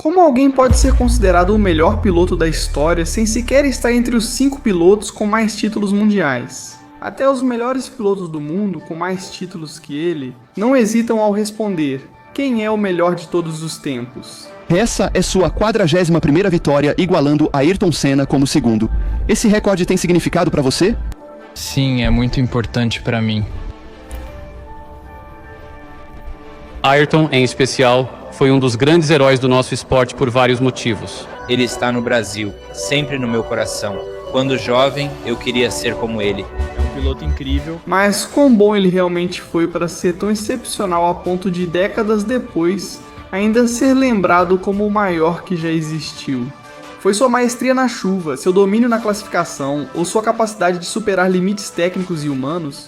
Como alguém pode ser considerado o melhor piloto da história sem sequer estar entre os 5 pilotos com mais títulos mundiais? Até os melhores pilotos do mundo, com mais títulos que ele, não hesitam ao responder: quem é o melhor de todos os tempos? Essa é sua 41ª vitória, igualando Ayrton Senna como segundo. Esse recorde tem significado para você? Sim, é muito importante para mim. Ayrton, em especial, foi um dos grandes heróis do nosso esporte por vários motivos. Ele está no Brasil, sempre no meu coração. Quando jovem, eu queria ser como ele. É um piloto incrível. Mas quão bom ele realmente foi para ser tão excepcional a ponto de décadas depois ainda ser lembrado como o maior que já existiu? Foi sua maestria na chuva, seu domínio na classificação ou sua capacidade de superar limites técnicos e humanos?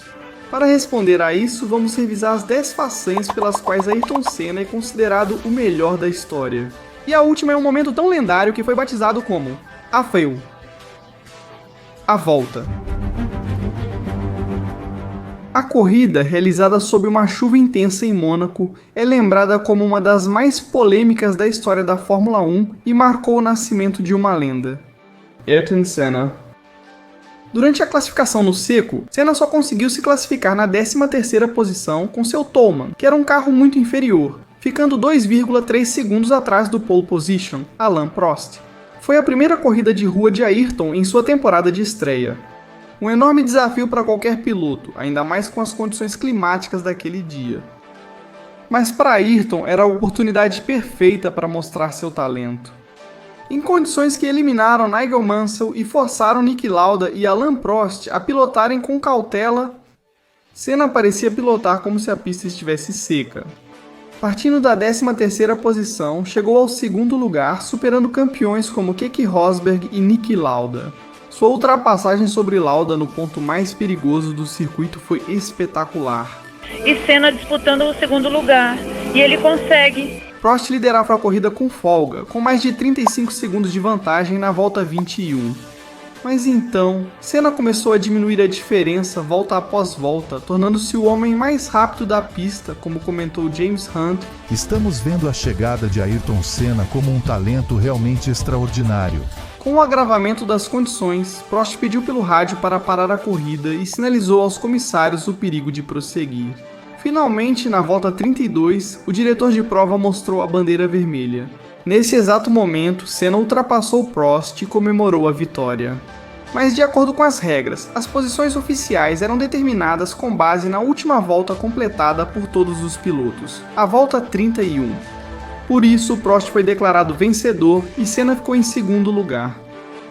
Para responder a isso, vamos revisar as 10 façanhas pelas quais Ayrton Senna é considerado o melhor da história. E a última é um momento tão lendário que foi batizado como a Fail, a volta. A corrida, realizada sob uma chuva intensa em Mônaco, é lembrada como uma das mais polêmicas da história da Fórmula 1 e marcou o nascimento de uma lenda: Ayrton Senna. Durante a classificação no seco, Senna só conseguiu se classificar na 13ª posição com seu Toleman, que era um carro muito inferior, ficando 2,3 segundos atrás do pole position, Alain Prost. Foi a primeira corrida de rua de Ayrton em sua temporada de estreia. Um enorme desafio para qualquer piloto, ainda mais com as condições climáticas daquele dia. Mas para Ayrton era a oportunidade perfeita para mostrar seu talento. Em condições que eliminaram Nigel Mansell e forçaram Niki Lauda e Alain Prost a pilotarem com cautela, Senna parecia pilotar como se a pista estivesse seca. Partindo da 13ª posição, chegou ao segundo lugar, superando campeões como Keke Rosberg e Niki Lauda. Sua ultrapassagem sobre Lauda no ponto mais perigoso do circuito foi espetacular. E Senna disputando o segundo lugar, e ele consegue. Prost liderava a corrida com folga, com mais de 35 segundos de vantagem na volta 21. Mas então, Senna começou a diminuir a diferença volta após volta, tornando-se o homem mais rápido da pista, como comentou James Hunt. Estamos vendo a chegada de Ayrton Senna como um talento realmente extraordinário. Com o agravamento das condições, Prost pediu pelo rádio para parar a corrida e sinalizou aos comissários o perigo de prosseguir. Finalmente, na volta 32, o diretor de prova mostrou a bandeira vermelha. Nesse exato momento, Senna ultrapassou Prost e comemorou a vitória. Mas de acordo com as regras, as posições oficiais eram determinadas com base na última volta completada por todos os pilotos, a volta 31. Por isso, Prost foi declarado vencedor e Senna ficou em segundo lugar.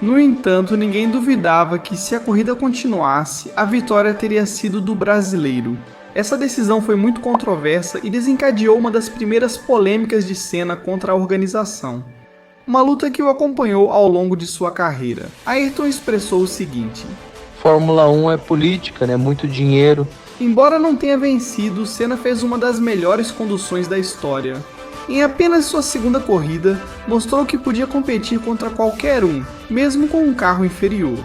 No entanto, ninguém duvidava que, se a corrida continuasse, a vitória teria sido do brasileiro. Essa decisão foi muito controversa e desencadeou uma das primeiras polêmicas de Senna contra a organização. Uma luta que o acompanhou ao longo de sua carreira. Ayrton expressou o seguinte: Fórmula 1 é política, né? Muito dinheiro. Embora não tenha vencido, Senna fez uma das melhores conduções da história. Em apenas sua segunda corrida, mostrou que podia competir contra qualquer um, mesmo com um carro inferior.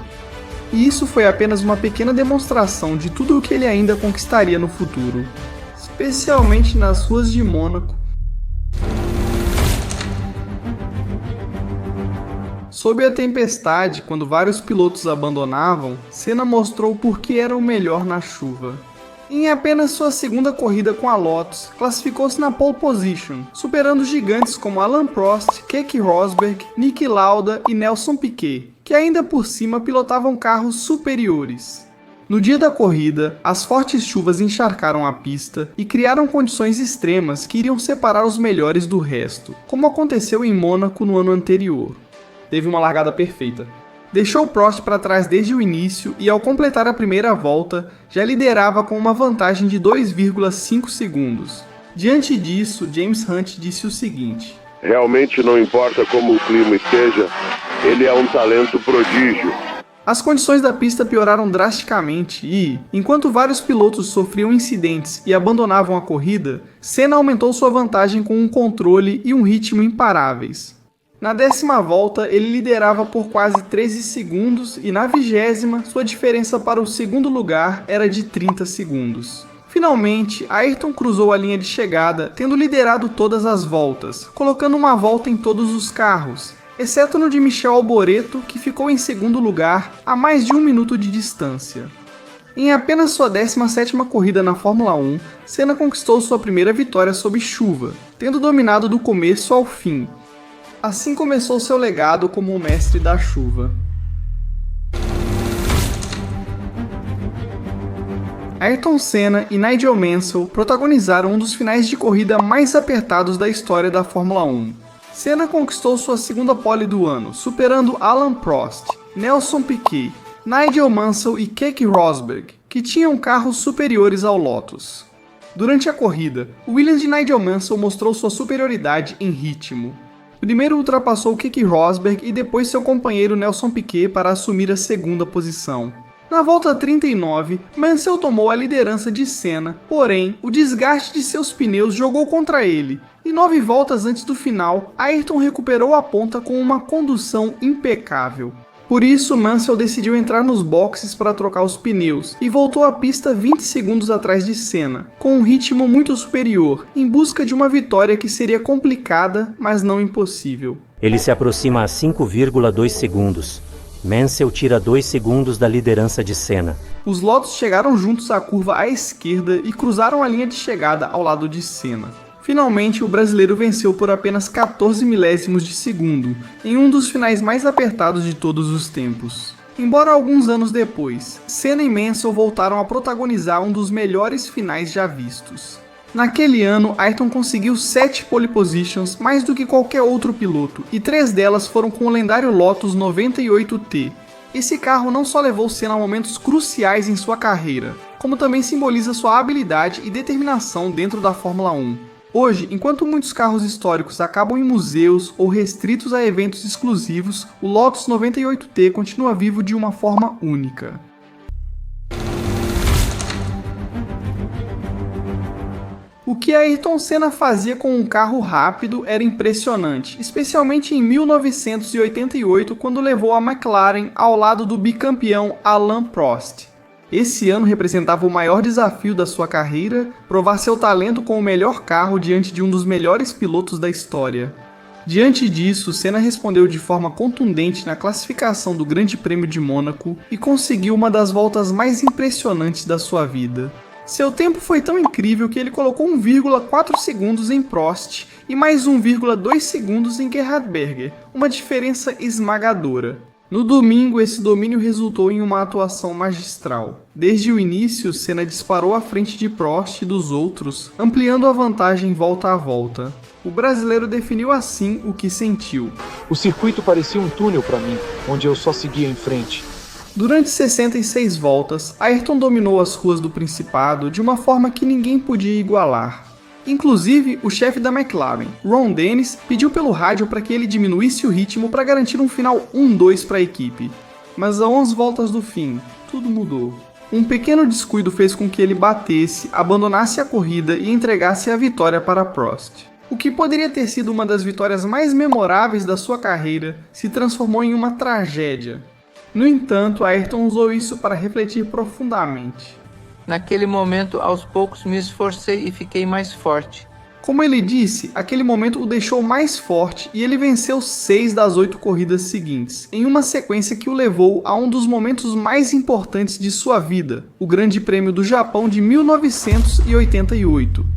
E isso foi apenas uma pequena demonstração de tudo o que ele ainda conquistaria no futuro, especialmente nas ruas de Mônaco. Sob a tempestade, quando vários pilotos abandonavam, Senna mostrou por que era o melhor na chuva. Em apenas sua segunda corrida com a Lotus, classificou-se na pole position, superando gigantes como Alain Prost, Keke Rosberg, Niki Lauda e Nelson Piquet, que ainda por cima pilotavam carros superiores. No dia da corrida, as fortes chuvas encharcaram a pista e criaram condições extremas que iriam separar os melhores do resto, como aconteceu em Mônaco no ano anterior. Teve uma largada perfeita. Deixou Prost para trás desde o início e, ao completar a primeira volta, já liderava com uma vantagem de 2,5 segundos. Diante disso, James Hunt disse o seguinte: realmente não importa como o clima esteja, ele é um talento prodígio. As condições da pista pioraram drasticamente e, enquanto vários pilotos sofriam incidentes e abandonavam a corrida, Senna aumentou sua vantagem com um controle e um ritmo imparáveis. Na 10ª volta, ele liderava por quase 13 segundos e na 20ª, sua diferença para o segundo lugar era de 30 segundos. Finalmente, Ayrton cruzou a linha de chegada, tendo liderado todas as voltas, colocando uma volta em todos os carros, exceto no de Michel Alboreto, que ficou em segundo lugar a mais de 1 minuto de distância. Em apenas sua 17ª corrida na Fórmula 1, Senna conquistou sua primeira vitória sob chuva, tendo dominado do começo ao fim. Assim começou seu legado como o mestre da chuva. Ayrton Senna e Nigel Mansell protagonizaram um dos finais de corrida mais apertados da história da Fórmula 1. Senna conquistou sua segunda pole do ano, superando Alain Prost, Nelson Piquet, Nigel Mansell e Keke Rosberg, que tinham carros superiores ao Lotus. Durante a corrida, o Williams de Nigel Mansell mostrou sua superioridade em ritmo. Primeiro ultrapassou Keke Rosberg e depois seu companheiro Nelson Piquet para assumir a segunda posição. Na volta 39, Mansell tomou a liderança de Senna, porém, o desgaste de seus pneus jogou contra ele, e 9 voltas antes do final, Ayrton recuperou a ponta com uma condução impecável. Por isso, Mansell decidiu entrar nos boxes para trocar os pneus, e voltou à pista 20 segundos atrás de Senna, com um ritmo muito superior, em busca de uma vitória que seria complicada, mas não impossível. Ele se aproxima a 5,2 segundos. Mansell tira 2 segundos da liderança de Senna. Os Lotus chegaram juntos à curva à esquerda e cruzaram a linha de chegada ao lado de Senna. Finalmente, o brasileiro venceu por apenas 14 milésimos de segundo, em um dos finais mais apertados de todos os tempos. Embora alguns anos depois, Senna e Mansell voltaram a protagonizar um dos melhores finais já vistos. Naquele ano, Ayrton conseguiu 7 pole positions, mais do que qualquer outro piloto, e 3 delas foram com o lendário Lotus 98T. Esse carro não só levou Senna a momentos cruciais em sua carreira, como também simboliza sua habilidade e determinação dentro da Fórmula 1. Hoje, enquanto muitos carros históricos acabam em museus ou restritos a eventos exclusivos, o Lotus 98T continua vivo de uma forma única. O que Ayrton Senna fazia com um carro rápido era impressionante, especialmente em 1988, quando levou a McLaren ao lado do bicampeão Alain Prost. Esse ano representava o maior desafio da sua carreira, provar seu talento com o melhor carro diante de um dos melhores pilotos da história. Diante disso, Senna respondeu de forma contundente na classificação do Grande Prêmio de Mônaco e conseguiu uma das voltas mais impressionantes da sua vida. Seu tempo foi tão incrível que ele colocou 1,4 segundos em Prost e mais 1,2 segundos em Gerhard Berger, uma diferença esmagadora. No domingo, esse domínio resultou em uma atuação magistral. Desde o início, Senna disparou à frente de Prost e dos outros, ampliando a vantagem volta a volta. O brasileiro definiu assim o que sentiu. O circuito parecia um túnel para mim, onde eu só seguia em frente. Durante 66 voltas, Ayrton dominou as ruas do Principado de uma forma que ninguém podia igualar. Inclusive, o chefe da McLaren, Ron Dennis, pediu pelo rádio para que ele diminuísse o ritmo para garantir um final 1-2 para a equipe. Mas a 11 voltas do fim, tudo mudou. Um pequeno descuido fez com que ele batesse, abandonasse a corrida e entregasse a vitória para Prost. O que poderia ter sido uma das vitórias mais memoráveis da sua carreira se transformou em uma tragédia. No entanto, Ayrton usou isso para refletir profundamente. Naquele momento, aos poucos me esforcei e fiquei mais forte. Como ele disse, aquele momento o deixou mais forte e ele venceu 6 das 8 corridas seguintes, em uma sequência que o levou a um dos momentos mais importantes de sua vida, o Grande Prêmio do Japão de 1988.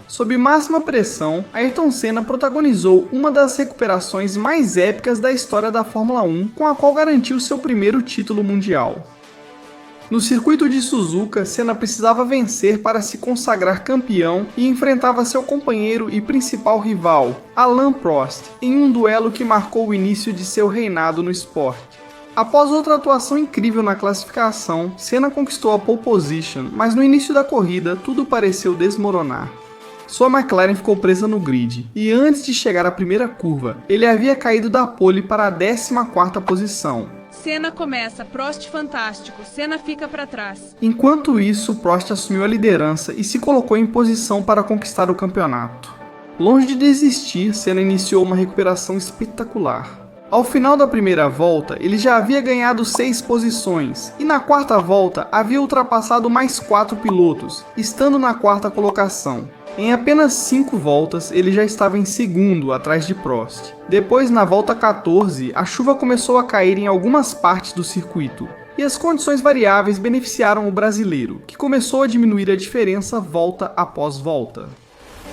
Sob máxima pressão, Ayrton Senna protagonizou uma das recuperações mais épicas da história da Fórmula 1, com a qual garantiu seu primeiro título mundial. No circuito de Suzuka, Senna precisava vencer para se consagrar campeão e enfrentava seu companheiro e principal rival, Alain Prost, em um duelo que marcou o início de seu reinado no esporte. Após outra atuação incrível na classificação, Senna conquistou a pole position, mas no início da corrida tudo pareceu desmoronar. Sua McLaren ficou presa no grid, e antes de chegar à primeira curva, ele havia caído da pole para a 14ª posição. Senna começa, Prost fantástico, Senna fica para trás. Enquanto isso, Prost assumiu a liderança e se colocou em posição para conquistar o campeonato. Longe de desistir, Senna iniciou uma recuperação espetacular. Ao final da primeira volta, ele já havia ganhado 6 posições, e na quarta volta havia ultrapassado mais 4 pilotos, estando na quarta colocação. Em apenas 5 voltas, ele já estava em segundo, atrás de Prost. Depois, na volta 14, a chuva começou a cair em algumas partes do circuito, e as condições variáveis beneficiaram o brasileiro, que começou a diminuir a diferença volta após volta.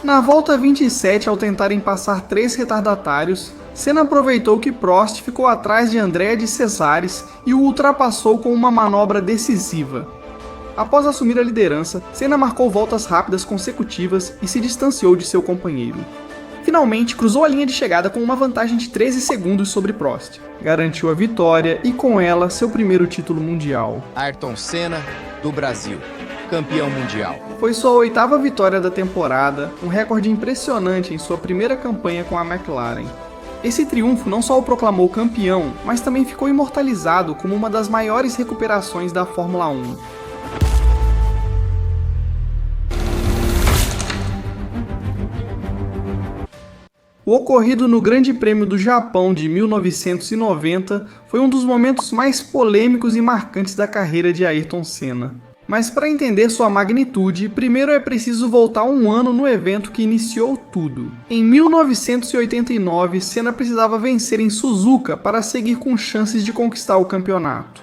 Na volta 27, ao tentarem passar 3 retardatários, Senna aproveitou que Prost ficou atrás de Andrea de Cesares e o ultrapassou com uma manobra decisiva. Após assumir a liderança, Senna marcou voltas rápidas consecutivas e se distanciou de seu companheiro. Finalmente, cruzou a linha de chegada com uma vantagem de 13 segundos sobre Prost. Garantiu a vitória e, com ela, seu primeiro título mundial. Ayrton Senna, do Brasil, campeão mundial. Foi sua 8ª vitória da temporada, um recorde impressionante em sua primeira campanha com a McLaren. Esse triunfo não só o proclamou campeão, mas também ficou imortalizado como uma das maiores recuperações da Fórmula 1. O ocorrido no Grande Prêmio do Japão de 1990 foi um dos momentos mais polêmicos e marcantes da carreira de Ayrton Senna. Mas para entender sua magnitude, primeiro é preciso voltar um ano no evento que iniciou tudo. Em 1989, Senna precisava vencer em Suzuka para seguir com chances de conquistar o campeonato.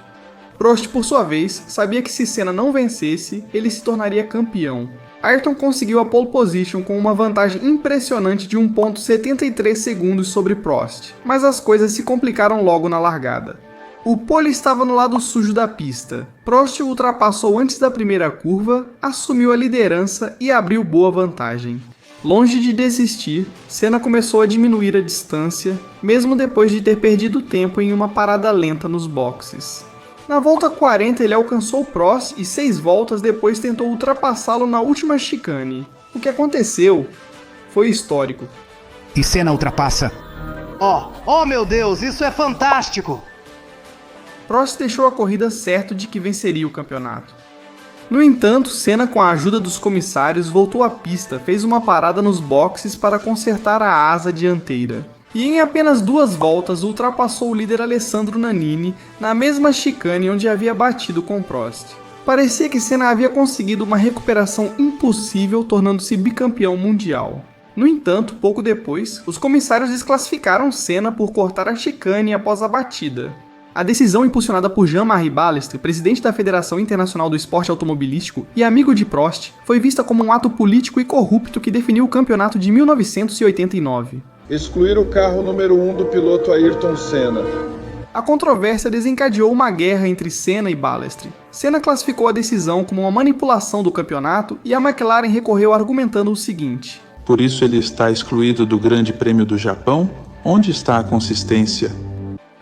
Prost, por sua vez, sabia que se Senna não vencesse, ele se tornaria campeão. Ayrton conseguiu a pole position com uma vantagem impressionante de 1,73 segundos sobre Prost, mas as coisas se complicaram logo na largada. O pole estava no lado sujo da pista. Prost o ultrapassou antes da primeira curva, assumiu a liderança e abriu boa vantagem. Longe de desistir, Senna começou a diminuir a distância, mesmo depois de ter perdido tempo em uma parada lenta nos boxes. Na volta 40 ele alcançou Prost e 6 voltas depois tentou ultrapassá-lo na última chicane. O que aconteceu foi histórico. E Senna ultrapassa. Oh meu Deus, isso é fantástico! Prost deixou a corrida certo de que venceria o campeonato. No entanto, Senna, com a ajuda dos comissários, voltou à pista, fez uma parada nos boxes para consertar a asa dianteira. E em apenas 2 voltas ultrapassou o líder Alessandro Nannini na mesma chicane onde havia batido com Prost. Parecia que Senna havia conseguido uma recuperação impossível, tornando-se bicampeão mundial. No entanto, pouco depois, os comissários desclassificaram Senna por cortar a chicane após a batida. A decisão, impulsionada por Jean-Marie Balestre, presidente da Federação Internacional do Esporte Automobilístico e amigo de Prost, foi vista como um ato político e corrupto que definiu o campeonato de 1989. Excluir o carro número 1 do piloto Ayrton Senna. A controvérsia desencadeou uma guerra entre Senna e Balestre. Senna classificou a decisão como uma manipulação do campeonato e a McLaren recorreu argumentando o seguinte: por isso ele está excluído do Grande Prêmio do Japão? Onde está a consistência?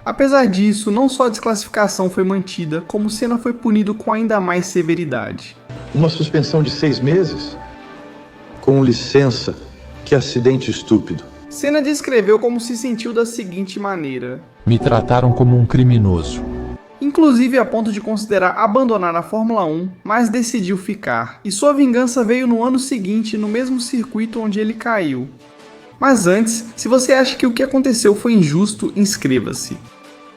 Apesar disso, não só a desclassificação foi mantida, como Senna foi punido com ainda mais severidade. Uma suspensão de 6 meses? Com licença, que acidente estúpido. Senna descreveu como se sentiu da seguinte maneira: me trataram como um criminoso. Inclusive a ponto de considerar abandonar a Fórmula 1, mas decidiu ficar. E sua vingança veio no ano seguinte, no mesmo circuito onde ele caiu. Mas antes, se você acha que o que aconteceu foi injusto, inscreva-se.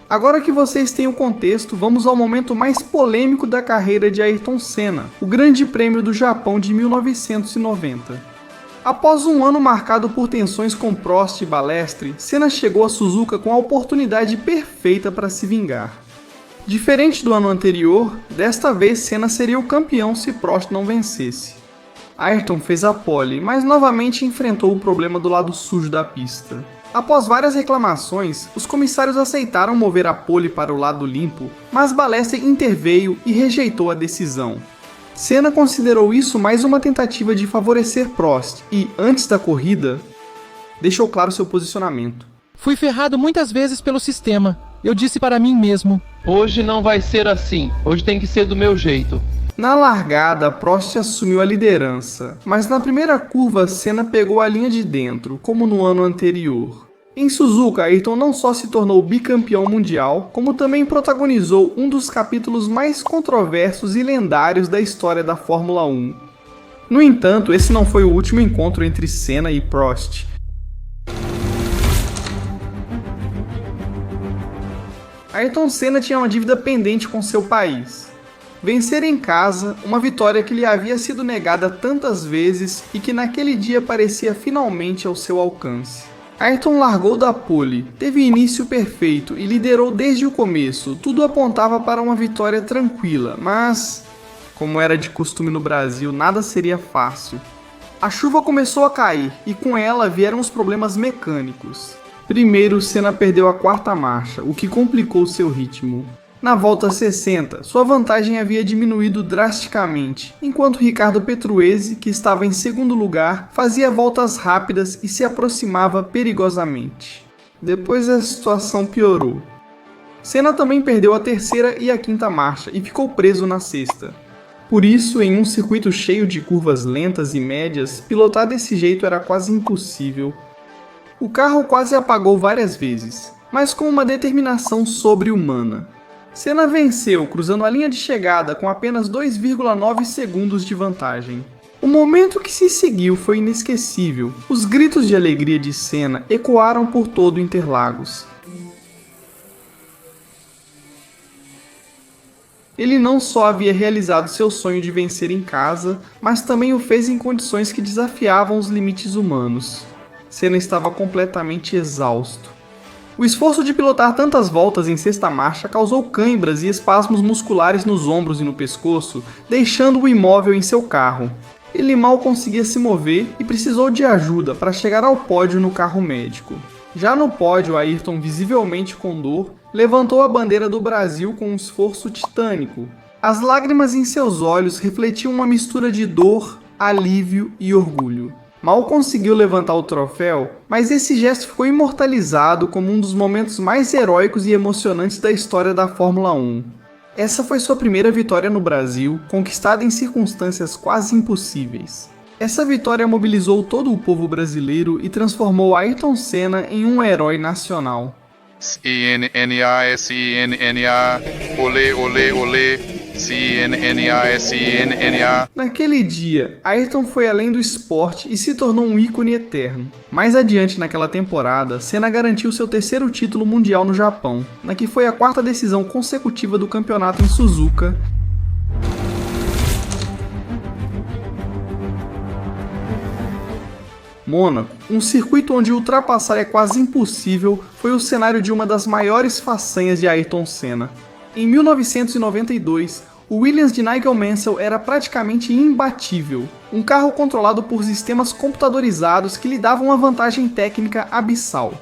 Agora que vocês têm o contexto, vamos ao momento mais polêmico da carreira de Ayrton Senna, o Grande Prêmio do Japão de 1990. Após um ano marcado por tensões com Prost e Balestre, Senna chegou a Suzuka com a oportunidade perfeita para se vingar. Diferente do ano anterior, desta vez Senna seria o campeão se Prost não vencesse. Ayrton fez a pole, mas novamente enfrentou o problema do lado sujo da pista. Após várias reclamações, os comissários aceitaram mover a pole para o lado limpo, mas Balestre interveio e rejeitou a decisão. Senna considerou isso mais uma tentativa de favorecer Prost e, antes da corrida, deixou claro seu posicionamento. Fui ferrado muitas vezes pelo sistema. Eu disse para mim mesmo: hoje não vai ser assim, hoje tem que ser do meu jeito. Na largada, Prost assumiu a liderança, mas na primeira curva Senna pegou a linha de dentro, como no ano anterior. Em Suzuka, Ayrton não só se tornou bicampeão mundial, como também protagonizou um dos capítulos mais controversos e lendários da história da Fórmula 1. No entanto, esse não foi o último encontro entre Senna e Prost. Ayrton Senna tinha uma dívida pendente com seu país. Vencer em casa, uma vitória que lhe havia sido negada tantas vezes e que naquele dia parecia finalmente ao seu alcance. Ayrton largou da pole, teve início perfeito e liderou desde o começo. Tudo apontava para uma vitória tranquila, mas, como era de costume no Brasil, nada seria fácil. A chuva começou a cair e com ela vieram os problemas mecânicos. Primeiro, Senna perdeu a quarta marcha, o que complicou seu ritmo. Na volta 60, sua vantagem havia diminuído drasticamente, enquanto Riccardo Petrucci, que estava em segundo lugar, fazia voltas rápidas e se aproximava perigosamente. Depois a situação piorou. Senna também perdeu a terceira e a quinta marcha e ficou preso na sexta. Por isso, em um circuito cheio de curvas lentas e médias, pilotar desse jeito era quase impossível. O carro quase apagou várias vezes, mas com uma determinação sobre-humana. Senna venceu, cruzando a linha de chegada com apenas 2,9 segundos de vantagem. O momento que se seguiu foi inesquecível. Os gritos de alegria de Senna ecoaram por todo Interlagos. Ele não só havia realizado seu sonho de vencer em casa, mas também o fez em condições que desafiavam os limites humanos. Senna estava completamente exausto. O esforço de pilotar tantas voltas em sexta marcha causou cãibras e espasmos musculares nos ombros e no pescoço, deixando-o imóvel em seu carro. Ele mal conseguia se mover e precisou de ajuda para chegar ao pódio no carro médico. Já no pódio, Ayrton, visivelmente com dor, levantou a bandeira do Brasil com um esforço titânico. As lágrimas em seus olhos refletiam uma mistura de dor, alívio e orgulho. Mal conseguiu levantar o troféu, mas esse gesto ficou imortalizado como um dos momentos mais heróicos e emocionantes da história da Fórmula 1. Essa foi sua primeira vitória no Brasil, conquistada em circunstâncias quase impossíveis. Essa vitória mobilizou todo o povo brasileiro e transformou Ayrton Senna em um herói nacional. CNNA, SNNA, olê, olê, olê, CNNA, SNNA. Naquele dia, Ayrton foi além do esporte e se tornou um ícone eterno. Mais adiante naquela temporada, Senna garantiu seu terceiro título mundial no Japão, na que foi a quarta decisão consecutiva do campeonato em Suzuka. Mônaco, um circuito onde ultrapassar é quase impossível, foi o cenário de uma das maiores façanhas de Ayrton Senna. Em 1992, o Williams de Nigel Mansell era praticamente imbatível, um carro controlado por sistemas computadorizados que lhe davam uma vantagem técnica abissal.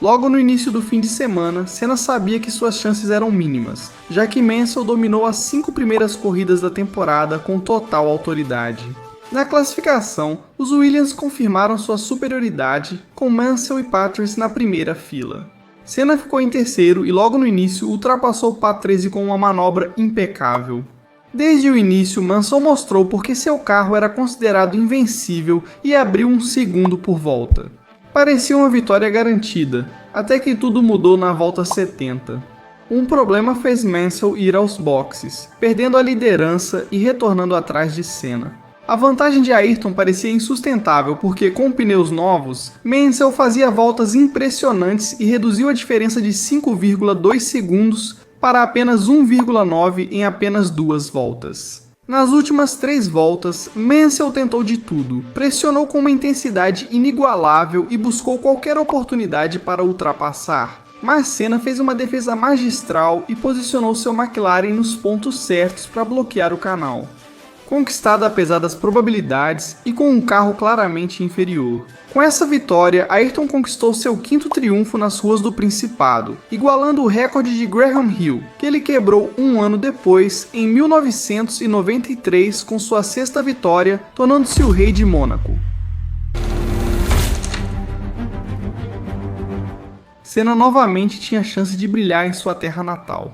Logo no início do fim de semana, Senna sabia que suas chances eram mínimas, já que Mansell dominou as 5 primeiras corridas da temporada com total autoridade. Na classificação, os Williams confirmaram sua superioridade, com Mansell e Patrese na primeira fila. Senna ficou em terceiro e logo no início ultrapassou Patrese com uma manobra impecável. Desde o início, Mansell mostrou porque seu carro era considerado invencível e abriu um segundo por volta. Parecia uma vitória garantida, até que tudo mudou na volta 70. Um problema fez Mansell ir aos boxes, perdendo a liderança e retornando atrás de Senna. A vantagem de Ayrton parecia insustentável porque, com pneus novos, Mansell fazia voltas impressionantes e reduziu a diferença de 5,2 segundos para apenas 1,9 em apenas 2 voltas. Nas últimas 3 voltas, Mansell tentou de tudo, pressionou com uma intensidade inigualável e buscou qualquer oportunidade para ultrapassar. Mas Senna fez uma defesa magistral e posicionou seu McLaren nos pontos certos para bloquear o canal. Conquistada apesar das probabilidades e com um carro claramente inferior. Com essa vitória, Ayrton conquistou seu 5º triunfo nas ruas do Principado, igualando o recorde de Graham Hill, que ele quebrou um ano depois, em 1993, com sua 6ª vitória, tornando-se o rei de Mônaco. Senna novamente tinha chance de brilhar em sua terra natal,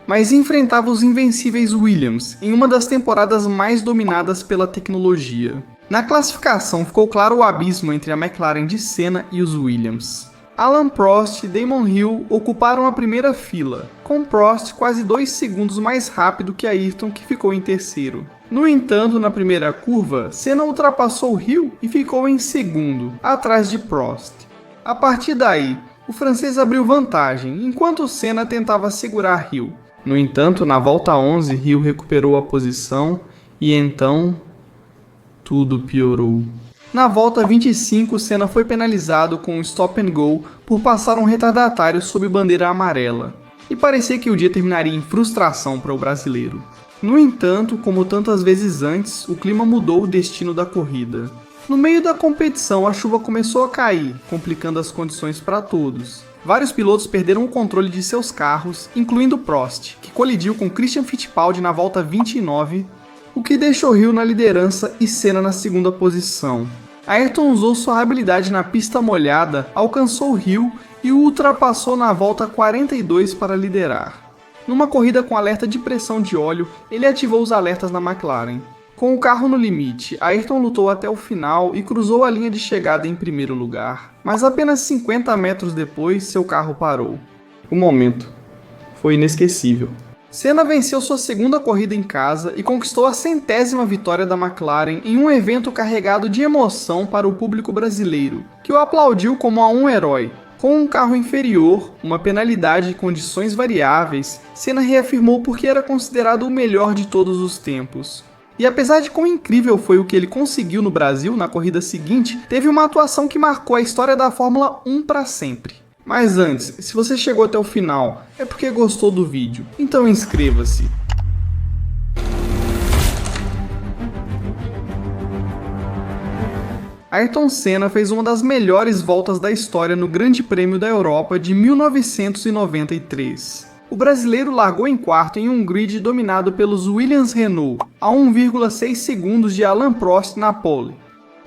mas enfrentava os invencíveis Williams em uma das temporadas mais dominadas pela tecnologia. Na classificação ficou claro o abismo entre a McLaren de Senna e os Williams. Alain Prost e Damon Hill ocuparam a primeira fila, com Prost quase 2 segundos mais rápido que Ayrton, que ficou em terceiro. No entanto, na primeira curva, Senna ultrapassou Hill e ficou em segundo, atrás de Prost. A partir daí, O francês abriu vantagem, enquanto Senna tentava segurar Hill. No entanto, na volta 11, Hill recuperou a posição e então tudo piorou. Na volta 25, Senna foi penalizado com um stop and go por passar um retardatário sob bandeira amarela, e parecia que o dia terminaria em frustração para o brasileiro. No entanto, como tantas vezes antes, o clima mudou o destino da corrida. No meio da competição, a chuva começou a cair, complicando as condições para todos. Vários pilotos perderam o controle de seus carros, incluindo Prost, que colidiu com Christian Fittipaldi na volta 29, o que deixou Hill na liderança e Senna na segunda posição. Ayrton usou sua habilidade na pista molhada, alcançou Hill e o ultrapassou na volta 42 para liderar. Numa corrida com alerta de pressão de óleo, ele ativou os alertas na McLaren. Com o carro no limite, Ayrton lutou até o final e cruzou a linha de chegada em primeiro lugar, mas apenas 50 metros depois seu carro parou. O momento foi inesquecível. Senna venceu sua segunda corrida em casa e conquistou a 100ª vitória da McLaren em um evento carregado de emoção para o público brasileiro, que o aplaudiu como a um herói. Com um carro inferior, uma penalidade e condições variáveis, Senna reafirmou porque era considerado o melhor de todos os tempos. E apesar de quão incrível foi o que ele conseguiu no Brasil na corrida seguinte, teve uma atuação que marcou a história da Fórmula 1 para sempre. Mas antes, se você chegou até o final, é porque gostou do vídeo, então inscreva-se. Ayrton Senna fez uma das melhores voltas da história no Grande Prêmio da Europa de 1993. O brasileiro largou em quarto em um grid dominado pelos Williams-Renault, a 1,6 segundos de Alain Prost na pole.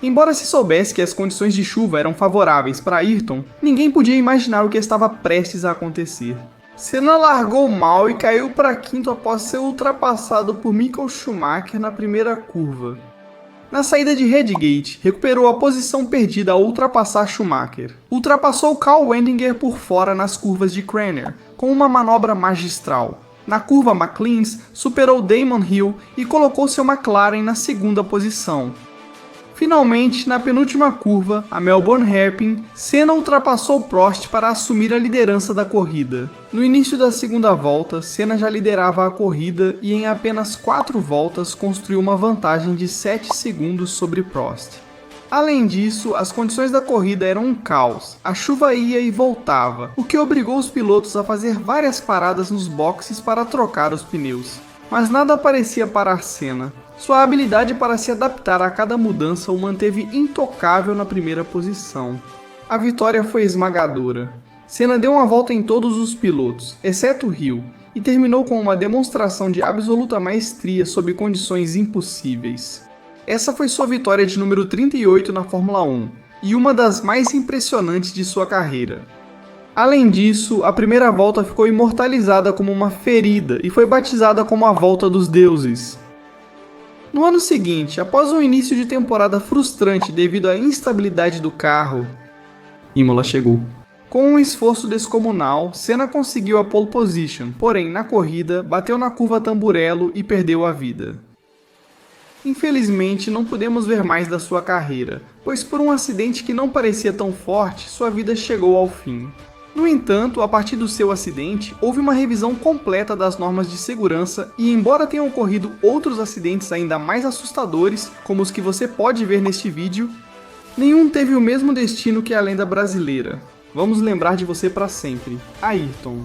Embora se soubesse que as condições de chuva eram favoráveis para Ayrton, ninguém podia imaginar o que estava prestes a acontecer. Senna largou mal e caiu para quinto após ser ultrapassado por Michael Schumacher na primeira curva. Na saída de Redgate, recuperou a posição perdida ao ultrapassar Schumacher. Ultrapassou Karl Wendinger por fora nas curvas de Cranner, com uma manobra magistral. Na curva McLeans, superou Damon Hill e colocou seu McLaren na segunda posição. Finalmente, na penúltima curva, a Melbourne Hairpin, Senna ultrapassou Prost para assumir a liderança da corrida. No início da segunda volta, Senna já liderava a corrida e em apenas 4 voltas construiu uma vantagem de 7 segundos sobre Prost. Além disso, as condições da corrida eram um caos, a chuva ia e voltava, o que obrigou os pilotos a fazer várias paradas nos boxes para trocar os pneus. Mas nada parecia parar Senna. Sua habilidade para se adaptar a cada mudança o manteve intocável na primeira posição. A vitória foi esmagadora. Senna deu uma volta em todos os pilotos, exceto Hill, e terminou com uma demonstração de absoluta maestria sob condições impossíveis. Essa foi sua vitória de número 38 na Fórmula 1, e uma das mais impressionantes de sua carreira. Além disso, a primeira volta ficou imortalizada como uma ferida e foi batizada como a Volta dos Deuses. No ano seguinte, após um início de temporada frustrante devido à instabilidade do carro, Imola chegou. Com um esforço descomunal, Senna conseguiu a pole position, porém, na corrida, bateu na curva Tamburello e perdeu a vida. Infelizmente, não pudemos ver mais da sua carreira, pois por um acidente que não parecia tão forte, sua vida chegou ao fim. No entanto, a partir do seu acidente, houve uma revisão completa das normas de segurança e, embora tenham ocorrido outros acidentes ainda mais assustadores, como os que você pode ver neste vídeo, nenhum teve o mesmo destino que a lenda brasileira. Vamos lembrar de você para sempre, Ayrton.